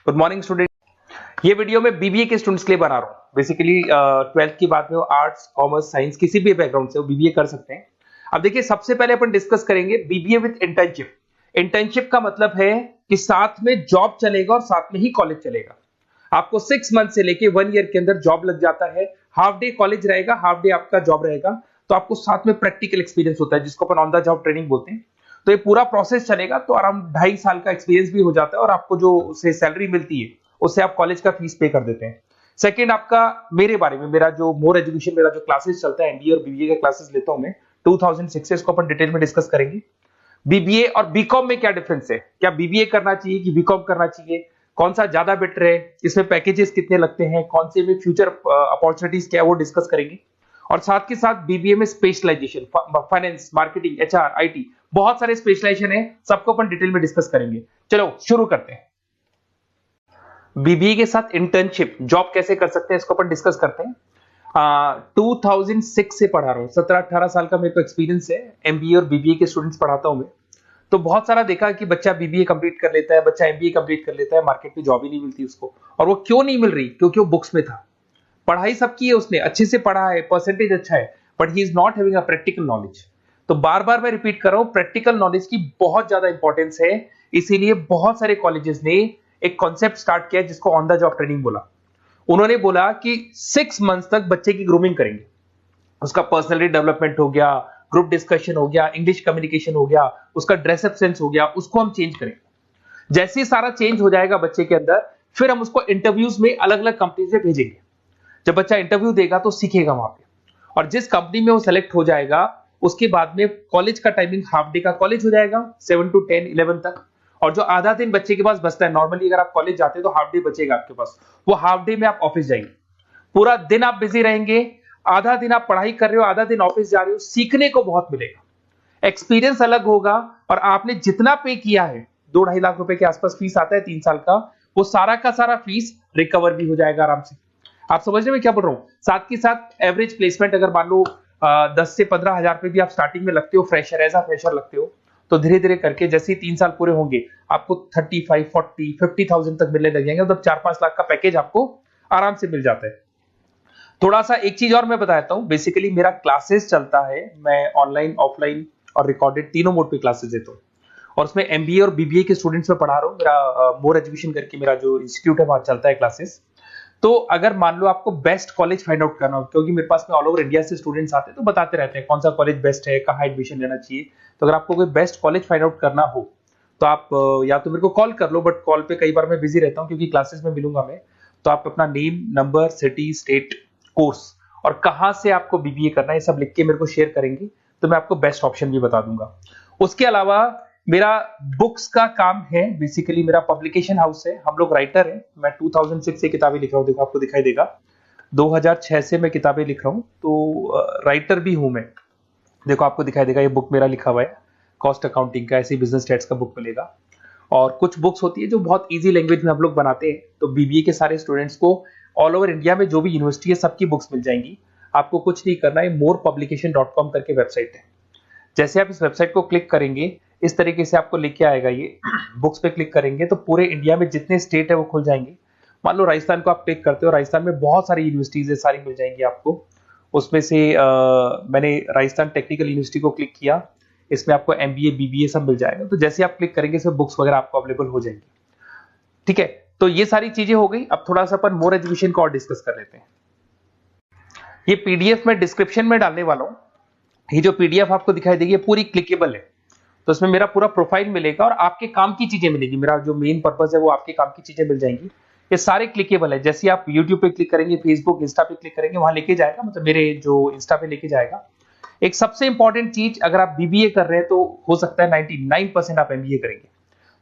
Good morning student. ये video मैं BBA के स्टूडेंट्स के लिए बना रहा हूँ। बेसिकली 12th की बात में वो आर्ट्स, कॉमर्स, साइंस किसी भी बैकग्राउंड से वो बीबीए कर सकते हैं। अब देखिए, सबसे पहले अपन डिस्कस करेंगे बीबीए विद इंटर्नशिप। इंटर्नशिप का मतलब है कि साथ में जॉब चलेगा और साथ में ही कॉलेज चलेगा। आपको 6 मंथ से लेके 1 ईयर के अंदर जॉब लग जाता है। हाफ डे कॉलेज रहेगा, हाफ डे आपका जॉब रहेगा, तो आपको साथ में प्रैक्टिकल एक्सपीरियंस होता है जिसको अपन ऑन द जॉब ट्रेनिंग बोलते हैं। तो ये पूरा प्रोसेस चलेगा तो अराउंड 2.5 साल का एक्सपीरियंस भी हो जाता है और आपको जो उसे सैलरी मिलती है उससे आप कॉलेज का फीस पे कर देते हैं। सेकंड, आपका मेरे बारे में, मेरा जो मोर एजुकेशन, मेरा जो क्लासेस चलता है एमबीए और बीबीए का क्लासेस लेता हूं मैं 2006 से, इसको अपन डिटेल में डिस्कस करेंगे। बीबीए और बीकॉम में क्या डिफरेंस है, क्या बीबीए करना चाहिए कि बीकॉम करना चाहिए, कौन सा ज्यादा बेटर है, इसमें पैकेजेस कितने लगते हैं, कौन से में फ्यूचर अपॉर्चुनिटीज क्या है वो डिस्कस करेंगे। और साथ के साथ बीबीए में specialisation, finance, marketing, HR, IT, बहुत सारे स्पेशलाइजेशन है, सबको अपन डिटेल में डिस्कस करेंगे। चलो शुरू करते हैं। बीबीए के साथ इंटर्नशिप, जॉब कैसे कर सकते हैं, इसको अपन डिस्कस करते हैं। 2006 से पढ़ा रहा हूँ, 17-18 साल का मेरे को एक्सपीरियंस है। एमबीए और बीबीए के स्टूडेंट्स पढ़ाता हूँ मैं। तो बहुत सारा देखा कि बच्चा बीबीए कंप्लीट कर लेता है, बच्चा एमबीए कंप्लीट कर लेता है, मार्केट में जॉब ही नहीं मिलती उसको। और वो क्यों नहीं मिल रही? क्योंकि वो बुक्स में था। पढ़ाई सबकी है, उसने अच्छे से पढ़ा है, परसेंटेज अच्छा है, but he is not having a practical knowledge. तो बार बार मैं रिपीट कर रहा हूं, प्रैक्टिकल नॉलेज की बहुत ज्यादा इंपॉर्टेंस है। इसीलिए बहुत सारे कॉलेजेस ने एक कॉन्सेप्ट स्टार्ट किया जिसको ऑन द जॉब ट्रेनिंग बोला। उन्होंने बोला कि 6 मंथ्स तक बच्चे की ग्रूमिंग करेंगे, उसका पर्सनैलिटी डेवलपमेंट हो गया, ग्रुप डिस्कशन हो गया, इंग्लिश कम्युनिकेशन हो गया, उसका ड्रेसअप सेंस हो गया, उसको हम चेंज करेंगे। जैसे ही सारा चेंज हो जाएगा बच्चे के अंदर, फिर हम उसको इंटरव्यूज में अलग अलग कंपनीज में भेजेंगे। जब बच्चा इंटरव्यू देगा तो सीखेगा वहां पे, और जिस कंपनी में वो सेलेक्ट हो जाएगा उसके बाद में कॉलेज का टाइमिंग हाफ डे का कॉलेज हो जाएगा, 7 to 10, 11 तक। और जो आधा दिन बच्चे के पास बचता है, नॉर्मली अगर आप कॉलेज जाते हैं तो हाफ डे बचेगा आपके पास, वो हाफ डे में आप ऑफिस जाएंगे। पूरा दिन आप बिजी रहेंगे, आधा दिन आप पढ़ाई कर रहे हो, आधा दिन ऑफिस जा रहे हो, सीखने को बहुत मिलेगा, एक्सपीरियंस अलग होगा। और आपने जितना पे किया है, 2-2.5 लाख रुपए के आसपास फीस आता है 3 साल का, वो सारा का सारा फीस रिकवर भी हो जाएगा आराम से। आप समझ रहे हैं क्या बोल रहा हूं? साथ के साथ एवरेज प्लेसमेंट अगर मान लो 10 से 15 हजार रुपए भी आप स्टार्टिंग में लगते हो, फ्रेशर, एज अ फ्रेशर लगते हो, तो धीरे धीरे करके जैसे ही 3 साल पूरे होंगे आपको 35, 40, 50,000 तक मिलने लग जाएंगे। मतलब 4-5 लाख का पैकेज आपको आराम से मिल जाता है। थोड़ा सा एक चीज और मैं बताता हूँ। बेसिकली मेरा क्लासेस चलता है, मैं ऑनलाइन, ऑफलाइन और रिकॉर्डेड तीनों मोड पे क्लासेस देता हूँ, और उसमें एमबीए और बीबीए के स्टूडेंट्स में पढ़ा रहा हूँ। मेरा मोर एजुकेशन करके मेरा जो इंस्टीट्यूट है वहां चलता है क्लासेस। तो अगर मान लो आपको बेस्ट कॉलेज फाइंड आउट करना हो, क्योंकि मेरे पास में ऑल ओवर इंडिया से स्टूडेंट्स आते हैं तो बताते रहते हैं कौन सा कॉलेज बेस्ट है, कहाँ एडमिशन लेना चाहिए। तो अगर आपको कोई बेस्ट कॉलेज फाइंड आउट करना हो तो आप या तो मेरे को कॉल कर लो, बट कॉल पे कई बार मैं बिजी रहता हूँ क्योंकि क्लासेस में मिलूंगा मैं। तो आप अपना name, number, city, state, course और कहाँ से आपको बीबीए करना है, ये सब लिख के मेरे को शेयर करेंगे तो मैं आपको बेस्ट ऑप्शन भी बता दूंगा। उसके अलावा मेरा बुक्स का काम है। बेसिकली मेरा पब्लिकेशन हाउस है, हम लोग राइटर हैं। मैं 2006 से किताबें लिख रहा हूँ, देखो आपको दिखाई देगा। 2006 से मैं किताबें लिख रहा हूँ, तो राइटर भी हूं मैं। देखो आपको दिखाई देगा, ये बुक मेरा लिखा हुआ है, कॉस्ट अकाउंटिंग का, ऐसे बिजनेस स्टैट्स का बुक मिलेगा। और कुछ बुक्स होती है जो बहुत ईजी लैंग्वेज में हम लोग बनाते हैं, तो बीबीए के सारे स्टूडेंट्स को ऑल ओवर इंडिया में जो भी यूनिवर्सिटी है सबकी बुक्स मिल जाएंगी। आपको कुछ नहीं करना है, morepublication.com करके वेबसाइट है। जैसे आप इस वेबसाइट को क्लिक करेंगे, इस तरीके से आपको लेके आएगा। ये बुक्स पे क्लिक करेंगे तो पूरे इंडिया में जितने स्टेट है वो खुल जाएंगे। मान लो राजस्थान को आप क्लिक करते हो, राजस्थान में बहुत सारी यूनिवर्सिटीज है, सारी मिल जाएंगी आपको। उसमें से मैंने राजस्थान टेक्निकल यूनिवर्सिटी को क्लिक किया, इसमें आपको एमबीए, बीबीए सब मिल जाएगा। तो जैसे आप क्लिक करेंगे इसमें बुक्स वगैरह आपको अवेलेबल हो जाएंगी। ठीक है, तो ये सारी चीजें हो गई। अब थोड़ा सा अपन मोर एजुकेशन को और डिस्कस कर लेते हैं। ये पीडीएफ में डिस्क्रिप्शन में डालने वाला हूँ। ये जो पीडीएफ आपको दिखाई देगी पूरी क्लिकेबल है, तो इसमें मेरा पूरा प्रोफाइल मिलेगा और आपके काम की चीजें मिलेगी। मेरा जो मेन पर्पस है वो आपके काम की चीजें मिल जाएंगी। ये सारे क्लिकेबल है। जैसे आप YouTube पे क्लिक करेंगे, फेसबुक, इंस्टा पे क्लिक करेंगे, वहां लेके जाएगा, मतलब मेरे जो इंस्टा पे लेके जाएगा। एक सबसे इंपॉर्टेंट चीज, अगर आप बीबीए कर रहे हैं तो हो सकता है 99% आप एमबीए करेंगे।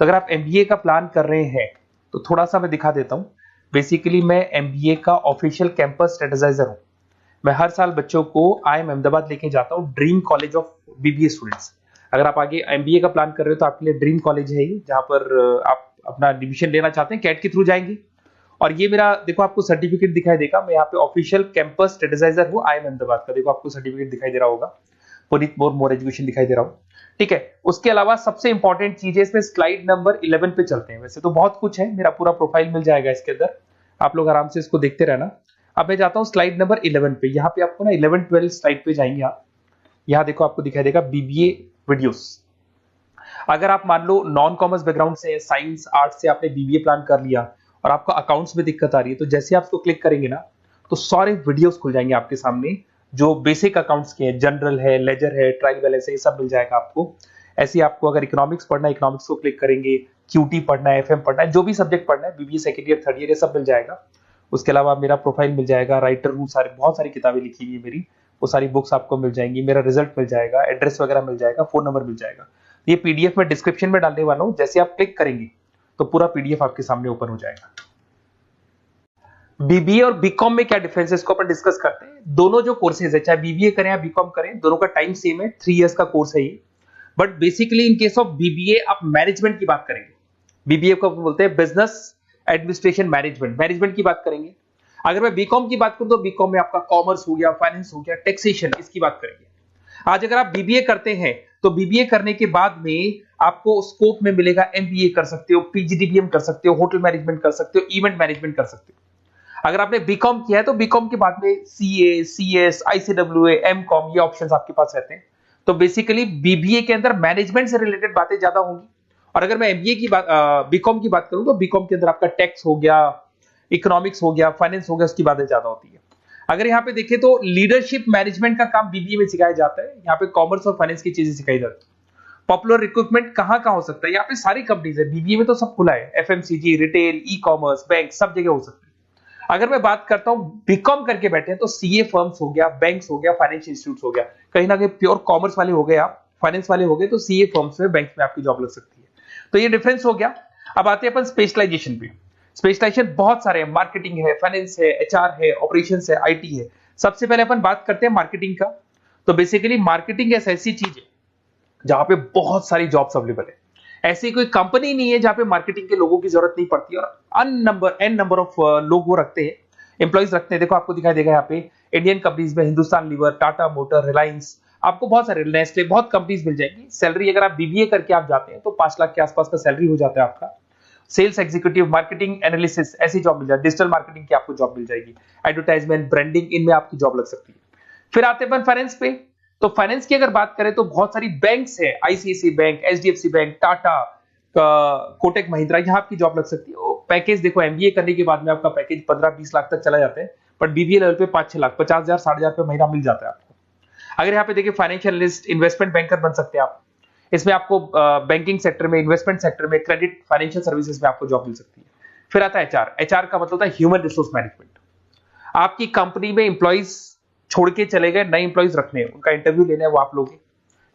तो अगर आप एमबीए का प्लान कर रहे हैं तो थोड़ा सा मैं दिखा देता हूँ। बेसिकली मैं एमबीए का ऑफिशियल कैंपस स्ट्रेटेजाइजर हूँ। मैं हर साल बच्चों को IIM अहमदाबाद लेके जाता हूँ, dream college of BBA students. अगर आप आगे एमबीए का प्लान कर रहे हो तो आपके लिए ड्रीम कॉलेज है ये, जहां पर आप अपना एडमिशन लेना चाहते हैं, कैट के थ्रू जाएंगे। और ये मेरा, देखो आपको सर्टिफिकेट दिखाई देगा, मैं यहाँ पे ऑफिशियल कैंपस स्ट्रेटेजाइजर हूँ IIM अहमदाबाद का। देखो आपको सर्टिफिकेट दिखाई दे रहा होगा। पुनीत मोर एजुकेशन दिखाई दे रहा हूँ, ठीक है। उसके अलावा सबसे इंपॉर्टेंट चीज है इसमें, स्लाइड नंबर 11 पे चलते हैं। वैसे तो बहुत कुछ है, मेरा पूरा प्रोफाइल मिल जाएगा इसके अंदर, आप लोग आराम से इसको देखते रहना। अब मैं जाता हूँ स्लाइड नंबर 11 पे। यहाँ पे आपको ना 11-12 स्लाइड पे जाएंगे आप। यहाँ देखो आपको दिखाई देगा बीबीए वीडियोस। अगर आप मान लो नॉन कॉमर्स बैकग्राउंड से, साइंस आर्ट्स से आपने बीबीए प्लान कर लिया और आपको अकाउंट्स में दिक्कत आ रही है, तो जैसे आप इसको क्लिक करेंगे ना तो सारे वीडियोस खुल जाएंगे आपके सामने, जो बेसिक अकाउंट्स के हैं, जनरल है, लेजर है, ट्रायल बैलेंस है, ये सब मिल जाएगा आपको। ऐसे आपको अगर इकोनॉमिक्स पढ़ना है, इकोनॉमिक्स को क्लिक करेंगे, क्यूटी पढ़ना है, एफएम पढ़ना है, जो भी सब्जेक्ट पढ़ना है, BBA second year, third year, ये सब मिल जाएगा। उसके अलावा मेरा प्रोफाइल मिल जाएगा, राइटर हूँ, सारे बहुत सारी किताबें लिखी हुई है मेरी, वो सारी बुक्स आपको मिल जाएंगी, मेरा रिजल्ट मिल जाएगा, एड्रेस वगैरह मिल जाएगा, फोन नंबर मिल जाएगा। ये पीडीएफ में डिस्क्रिप्शन में डालने वाला हूँ, जैसे आप क्लिक करेंगे तो पूरा पीडीएफ आपके सामने ओपन हो जाएगा। बीबीए और बीकॉम में क्या डिफरेंस है, इसको अपन डिस्कस करते हैं। दोनों जो कोर्सेज है, चाहे बीबीए करें या बीकॉम करें, दोनों का टाइम सेम है, 3 इयर्स का कोर्स है ये। But basically in case of BBA आप मैनेजमेंट की बात करेंगे। बीबीए को बोलते हैं बिजनेस एडमिनिस्ट्रेशन मैनेजमेंट, मैनेजमेंट की बात करेंगे। अगर मैं बीकॉम की बात करूं तो बीकॉम में आपका कॉमर्स हो गया, फाइनेंस हो गया, टैक्सेशन, इसकी बात करेंगे। आज अगर आप बीबीए करते हैं तो बीबीए करने के बाद में आपको स्कोप में मिलेगा एमबीए कर सकते हो, पीजीडीबीएम कर सकते हो, होटल मैनेजमेंट कर सकते हो, इवेंट मैनेजमेंट कर सकते हो। अगर आपने बीकॉम किया है तो बीकॉम के बाद में सीए, सीएस, आईसीडब्ल्यूए, एमकॉम, ये ऑप्शंस आपके पास रहते हैं। तो बेसिकली बीबीए के अंदर मैनेजमेंट से रिलेटेड बातें ज्यादा होंगी। और अगर मैं एमबीए की बात, बीकॉम की बात करूं तो बीकॉम के अंदर आपका टैक्स हो गया, इकोनॉमिक्स हो गया, फाइनेंस हो गया, उसकी बातें ज्यादा होती है। अगर यहाँ पे देखें तो लीडरशिप मैनेजमेंट का काम बीबीए में सिखाया जाता है। यहाँ पे कॉमर्स और फाइनेंस की चीजें सिखाई जाती है। पॉपुलर रिक्रूटमेंट कहाँ कहाँ हो सकता है, यहाँ पे सारी कंपनीज है, बीबीए में तो सब खुला है, FMCG, retail, e commerce, bank, सब जगह हो सकती है। अगर मैं बात करता हूं बीकॉम करके बैठे हैं तो सीए फर्म्स हो गया, बैंक्स हो गया, फाइनेंशियल इंस्टीट्यूट्स हो गया, कहीं ना कहीं प्योर कॉमर्स वाले हो गए आप, फाइनेंस वाले हो गए तो सीए फर्म्स में, बैंक्स में आपकी जॉब लग सकती है। तो ये डिफरेंस हो गया। अब आते हैं अपन स्पेशलाइजेशन पे। स्पेशलाइजेशन बहुत सारे हैं, मार्केटिंग है, फाइनेंस है, एचआर है, ऑपरेशंस है, आईटी है। सबसे पहले अपन बात करते हैं मार्केटिंग का। तो बेसिकली मार्केटिंग ऐसी चीज है जहां पे बहुत सारी जॉब्स अवेलेबल है। ऐसी कोई कंपनी नहीं है जहां पे मार्केटिंग के लोगों की जरूरत नहीं पड़ती, और एन नंबर ऑफ लोग वो रखते हैं, एम्प्लॉइज रखते हैं। देखो आपको दिखाई देगा यहाँ पे इंडियन कंपनीज में हिंदुस्तान लीवर, टाटा मोटर, रिलायंस, आपको बहुत सारे, नेस्ले, बहुत कंपनीज मिल जाएंगी। सैलरी अगर आप बीबीए करके आप जाते हैं तो 5 लाख के आसपास का सैलरी हो जाता है आपका। सेल्स एग्जीक्यूटिव, मार्केटिंग एनालिसिस, ऐसी जॉब मिल जाए, डिजिटल मार्केटिंग की आपको जॉब मिल जाएगी, एडवर्टाइजमेंट, ब्रांडिंग, इनमें आपकी जॉब लग सकती है। फिर आते हैं फाइनेंस पे। तो फाइनेंस की अगर बात करें तो बहुत सारी बैंक्स है, ICICI bank, HDFC bank, Tata, Kotak Mahindra, यहाँ आपकी जॉब लग सकती है। पैकेज देखो, एमबीए करने के बाद में आपका पैकेज 15-20 लाख तक चला जाता है, बट बीबीए लेवल पे 5-6 लाख, 50,000, 60,000 रुपए महीना मिल जाता है आपको। अगर यहाँ पे देखिए फाइनेंशियल एनालिस्ट, इन्वेस्टमेंट बैंकर बन सकते हैं आप। इसमें आपको बैंकिंग सेक्टर में, इन्वेस्टमेंट सेक्टर में, क्रेडिट, फाइनेंशियल सर्विसेज में आपको जॉब मिल सकती है। फिर आता है एचआर। एचआर का मतलब होता है ह्यूमन रिसोर्स मैनेजमेंट। आपकी कंपनी में इंप्लॉइज छोड़ के चले गए, नए इंप्लॉइज रखने हैं, उनका इंटरव्यू लेना है, वो आप लोग,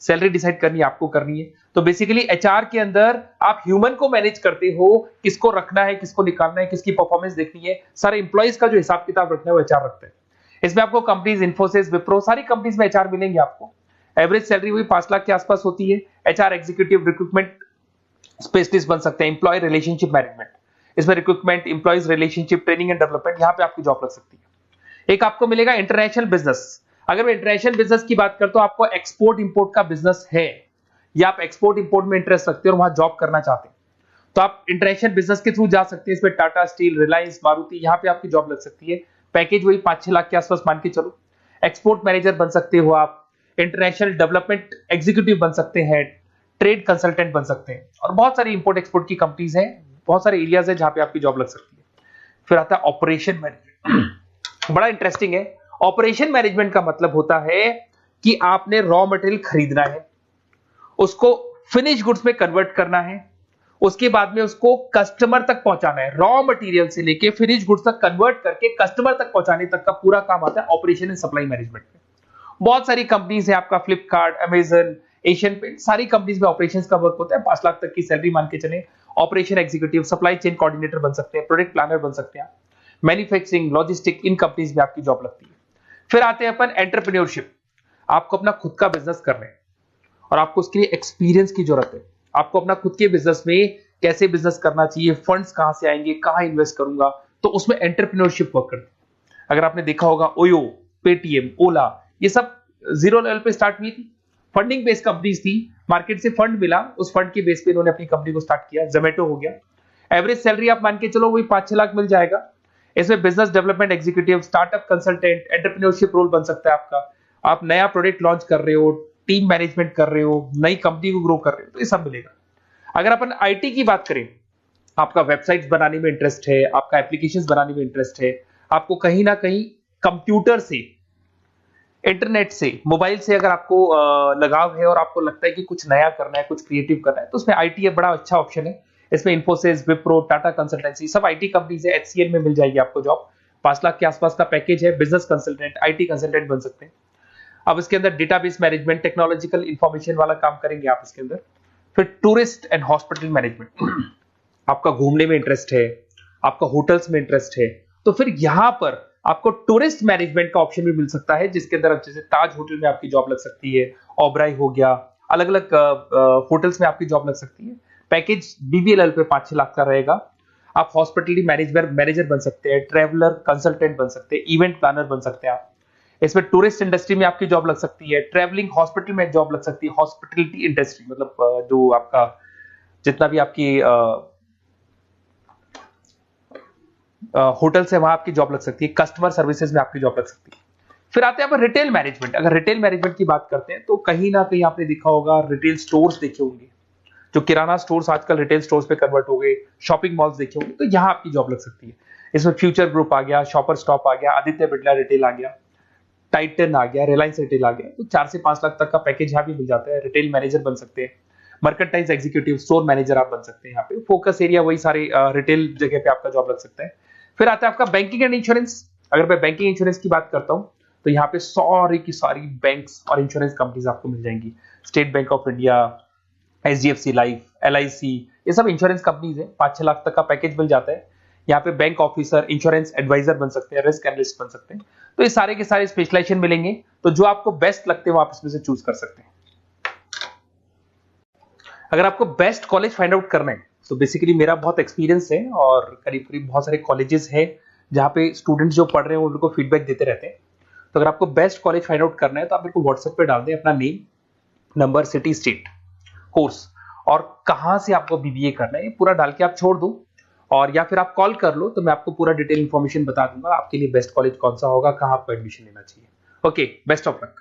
सैलरी डिसाइड करनी है, आपको करनी है। तो बेसिकली एचआर के अंदर आप ह्यूमन को मैनेज करते हो, किसको रखना है, किसको निकालना है, किसकी परफॉर्मेंस देखनी है, सारे इंप्लॉइज का जो हिसाब किताब रखना है वो एचआर रखते हैं। इसमें आपको कंपनीज, इन्फोसिस, विप्रो, सारी कंपनीज में एचआर मिलेंगे आपको। एवरेज सैलरी वही 5 लाख के आसपास होती है। एचआर एग्जीक्यूटिव, रिक्रूटमेंट स्पेशलिस्ट बन सकते हैं, एम्प्लॉय रिलेशनशिप मैनेजमेंट, इसमें recruitment, employees relationship, training and development, यहाँ पे आपकी जॉब लग सकती है। एक आपको मिलेगा इंटरनेशनल बिजनेस। अगर मैं इंटरनेशनल बिजनेस की बात करता हूं, आपको एक्सपोर्ट इंपोर्ट का बिजनेस है या आप एक्सपोर्ट इंपोर्ट में इंटरेस्ट रखते हो और वहां जॉब करना चाहते हैं, तो आप इंटरनेशनल बिजनेस के थ्रू जा सकते हैं। इसमें टाटा स्टील, रिलायंस, मारुति, यहाँ पे आपकी जॉब लग सकती है। पैकेज वही 5-6 लाख के आसपास मान के चलो। एक्सपोर्ट मैनेजर बन सकते हो आप, इंटरनेशनल डेवलपमेंट एग्जीक्यूटिव बन सकते हैं, ट्रेड कंसल्टेंट बन सकते हैं, और बहुत सारी इंपोर्ट एक्सपोर्ट की कंपनीज हैं, बहुत सारे एरियाज है जहां पे आपकी जॉब लग सकती है। फिर आता है ऑपरेशन मैनेजमेंट। बड़ा इंटरेस्टिंग है। ऑपरेशन मैनेजमेंट का मतलब होता है कि आपने रॉ मटेरियल खरीदना है, उसको फिनिश गुड्स में कन्वर्ट करना है, उसके बाद में उसको कस्टमर तक पहुंचाना है। रॉ मटेरियल से लेके फिनिश गुड्स तक कन्वर्ट करके कस्टमर तक पहुंचाने तक का पूरा काम आता है ऑपरेशन एंड सप्लाई मैनेजमेंट में। बहुत सारी कंपनीज है, आपका फ्लिपकार्ट, अमेजन, एशियन पेंट, सारी कंपनीज में ऑपरेशंस का वर्क होता है। 5 लाख तक की सैलरी मान के चले। Operation executive, supply chain coordinator बन सकते हैं, प्रोडक्ट प्लानर बन सकते हैं, मैन्युफैक्चरिंग, लॉजिस्टिक, इन कंपनीज में आपकी जॉब लगती है। फिर आते हैं अपन एंटरप्रेन्योरशिप। आपको अपना खुद का बिजनेस करना है और आपको उसके लिए एक्सपीरियंस की जरूरत है। आपको अपना खुद के बिजनेस में कैसे बिजनेस करना चाहिए, फंड्स कहां से आएंगे, कहां इन्वेस्ट करूंगा, तो उसमें एंटरप्रेन्योरशिप वर्क करती है। अगर आपने देखा होगा ओयो, पेटीएम, ओला, ये सब जीरो लेवल पे स्टार्ट हुई थी। फंडिंग बेस्ड कंपनीज थी, मार्केट से फंड मिला, उस फंड के बेस पे इन्होंने अपनी कंपनी को स्टार्ट किया। जोमेटो हो गया, एवरेज सैलरी आप मान के चलो वही 5-6 लाख मिल जाएगा। इसमें business development executive, startup consultant, entrepreneurship role बन सकता है आपका। आप नया प्रोडक्ट लॉन्च कर रहे हो, टीम मैनेजमेंट कर रहे हो, नई कंपनी को ग्रो कर रहे हो, तो ये सब मिलेगा। अगर अपन आईटी की बात करें, आपका वेबसाइट्स बनाने में इंटरेस्ट है, आपका एप्लीकेशंस बनाने में इंटरेस्ट है, आपको कहीं ना कहीं कंप्यूटर से, इंटरनेट से, मोबाइल से अगर आपको लगाव है और आपको लगता है कि कुछ नया करना है, कुछ क्रिएटिव करना है, तो उसमें आईटी एक बड़ा अच्छा ऑप्शन है। इसमें इन्फोसिस, विप्रो, टाटा कंसल्टेंसी, सब आईटी कंपनीज है। एचसीएल में मिल जाएगी आपको जॉब, 5 लाख के आसपास का पैकेज है। बिजनेस कंसल्टेंट, आईटी कंसल्टेंट बन सकते हैं। अब इसके अंदर डेटाबेस मैनेजमेंट, टेक्नोलॉजिकल इंफॉर्मेशन वाला काम करेंगे आप इसके अंदर। फिर टूरिस्ट एंड हॉस्पिटल मैनेजमेंट, आपका घूमने में इंटरेस्ट है, आपका होटल्स में इंटरेस्ट है, तो फिर यहां पर आपको टूरिस्ट मैनेजमेंट का ऑप्शन भी मिल सकता है, जिसके अंदर जैसे ताज होटल में आपकी जॉब लग सकती है, ओबराई हो गया, अलग अलग होटल्स में आपकी जॉब लग सकती है। पैकेज बीबीएलएल पे 5-6 लाख का रहेगा। आप हॉस्पिटलिटी मैनेजर बन सकते हैं, ट्रैवलर कंसल्टेंट बन सकते हैं, इवेंट प्लानर बन सकते हैं आप। इसमें टूरिस्ट इंडस्ट्री में आपकी जॉब लग सकती है, ट्रैवलिंग हॉस्पिटल में जॉब लग सकती है, हॉस्पिटलिटी इंडस्ट्री मतलब जो आपका जितना भी आपकी होटल से वहां आपकी जॉब लग सकती है, कस्टमर सर्विसेज में आपकी जॉब लग सकती है। फिर आते हैं आप रिटेल मैनेजमेंट। अगर रिटेल मैनेजमेंट की बात करते हैं तो कहीं ना कहीं आपने देखा होगा, रिटेल स्टोर्स देखे होंगे, जो किराना स्टोर्स आजकल रिटेल स्टोर्स पे कन्वर्ट हो गए, शॉपिंग मॉल्स देखे होंगे, तो यहां आपकी जॉब लग सकती है। इसमें फ्यूचर ग्रुप आ गया, शॉपर स्टॉप आ गया, आदित्य बिरला रिटेल आ गया, टाइटन आ गया, रिलायंस रिटेल आ गया, तो 4 से 5 लाख तक का पैकेज यहाँ भी मिल जाता है। रिटेल मैनेजर बन सकते हैं, मर्केंटाइज एग्जीक्यूटिव, स्टोर मैनेजर आप बन सकते हैं। यहाँ पे फोकस एरिया वही सारे रिटेल जगह पे आपका जॉब लग सकता है। फिर आता है आपका बैंकिंग एंड इंश्योरेंस। अगर मैं बैंकिंग इंश्योरेंस की बात करता हूँ तो यहाँ पे सारी की सारी बैंक्स और इंश्योरेंस कंपनीज आपको मिल जाएंगी। State bank of India, HDFC life, LIC, ये सब इंश्योरेंस कंपनीज है। 5-6 लाख तक का पैकेज मिल जाता है। यहाँ पे बैंक ऑफिसर, इंश्योरेंस एडवाइजर बन सकते हैं, रिस्क एनालिस्ट बन सकते हैं। तो ये सारे के सारे स्पेशलाइजेशन मिलेंगे, तो जो आपको बेस्ट लगते हैं वो आप इसमें से चूज कर सकते हैं। अगर आपको बेस्ट कॉलेज फाइंड आउट करना है तो बेसिकली मेरा बहुत एक्सपीरियंस है और करीब करीब बहुत सारे कॉलेजेस हैं जहाँ पे स्टूडेंट्स जो पढ़ रहे हैं उनको फीडबैक देते रहते हैं। तो अगर आपको बेस्ट कॉलेज फाइंड आउट करना है तो आप मेरे को व्हाट्सएप पे डाल दें अपना name, number, city, state, course और कहाँ से आपको बीबीए करना है, ये पूरा डाल के आप छोड़ दो, और या फिर आप कॉल कर लो तो मैं आपको पूरा डिटेल इंफॉर्मेशन बता दूंगा आपके लिए बेस्ट कॉलेज कौन सा होगा, कहाँ आपको एडमिशन लेना चाहिए। Okay, best of luck.